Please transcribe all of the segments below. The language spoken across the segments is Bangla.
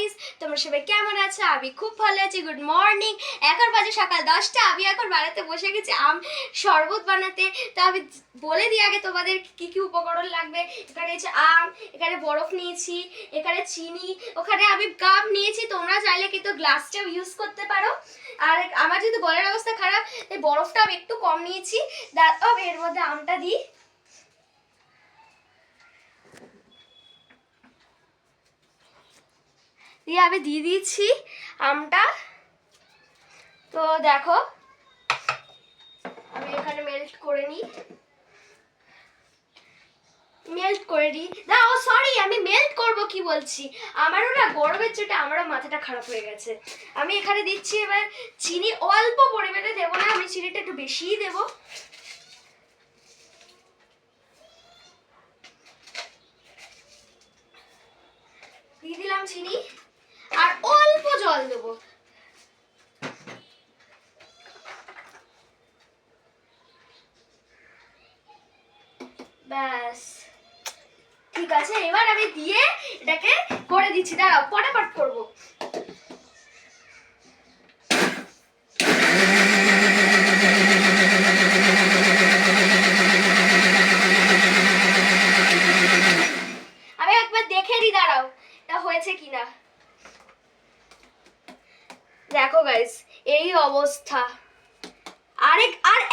গাইস, তোমরা সবাই কেমন আছো? আমি খুব ভালো আছি। Good morning. এখন বাজে সকাল 10টা। আমি এখন বাড়িতে বসে গেছি আম শরবত বানাতে। তো আমি বলে দিই আগে তোমাদের কি কি উপকরণ লাগবে। এখানে হচ্ছে আম, এখানে বরফ নিয়েছি, এখানে চিনি, ওখানে আমি কাপ নিয়েছি। তোমরা চাইলে কিন্তু গ্লাসটাও ইউজ করতে পারো। আর আমার যেহেতু গলার অবস্থা খারাপ, এই বরফটা আমি একটু কম নিয়েছি। দাঁড়াও এর মধ্যে আমটা দিই। দিয়ে আমি দিয়ে দিচ্ছি আমটা। তো দেখো আমি এখানে মেল্ট করে নিই। ও সরি, আমি মেল্ট করব কি বলছি, আমারও না গরমের চোটে আমারও মাথাটা খারাপ হয়ে গেছে। আমি এখানে দিচ্ছি এবার চিনি। অল্প পরিমাণে দেবো না, আমি চিনিটা একটু বেশিই দেবো। দিয়ে দিলাম চিনি আর অল্প জল দেবো। ব্যাস ঠিক আছে, এবার আমি দিয়ে এটাকে করে দিচ্ছি। দাঁড়াও পটাপট করবো। আমি একবার দেখে নিই, দাঁড়াও এটা হয়েছে কিনা। দেখো গাইস, এই অবস্থা। আর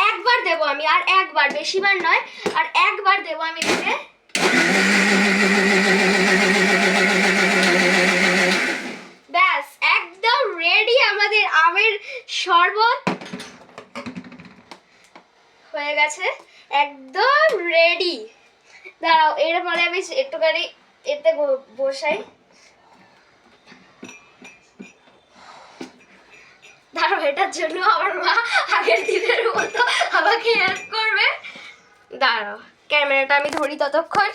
একবার দেবো আমি, আর একবার, বেশিবার নয়, আর একবার দেবো আমি দিতে। ব্যাস একদম রেডি আমাদের আমের শরবত হয়ে গেছে, একদম রেডি। দাঁড়াও এর ফলে আমি একটুখানি এতে বসাই। দাঁড়াও এটার জন্য আমার মা আগের দিনের মতো আমাকে হেল্প করবে। দাঁড়াও ক্যামেরাটা আমি ধরি ততক্ষণ।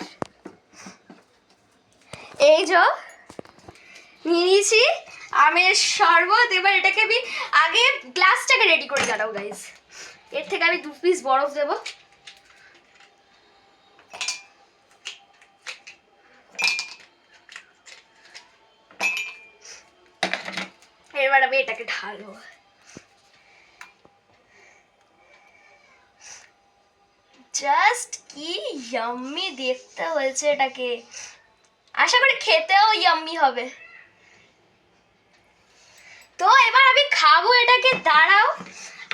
এই যে নিয়ে নিয়েছি আমের শরবত। এবার এটাকে আমি আগে গ্লাসটাকে রেডি করে, দাঁড়াও গাইস, এর থেকে আমি 2 পিস বরফ দেবো। এবার আমি এটাকে ঢালবো। জাস্ট কি ইয়াম্মি দেখতে হয়েছে এটাকে, আশা করি খেতেও ইয়াম্মি হবে। তো এবার আমি খাবো এটাকে। দাঁড়াও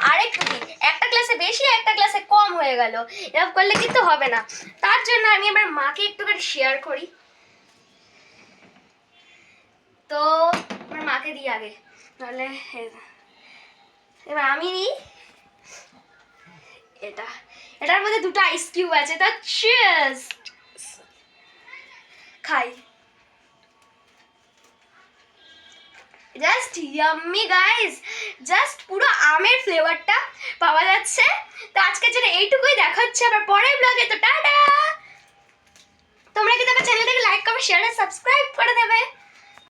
আরেকটু দিই, একটা গ্লাসে বেশি একটা গ্লাসে কম হয়ে গেল, এরকম করলে কিন্তু হবে না। তার জন্য আমি এবার মাকে একটুখানি শেয়ার করি। তো আমার মাকে দিই আগে, তাহলে এবার আমি নিই এটা। এটার মধ্যে 2টা আইস কিউব আছে, তো চিয়ার্স। খাই। জাস্ট ইয়াম্মি গাইস, জাস্ট পুরো আমের ফ্লেভারটা পাওয়া যাচ্ছে। তো আজকের জন্য এইটুকুই, দেখা হচ্ছে আবার পরের ব্লগে। তো টাটা। তোমরা কিন্তু আমার চ্যানেলটাকে লাইক কমেন্ট শেয়ার আর সাবস্ক্রাইব করে দেবে।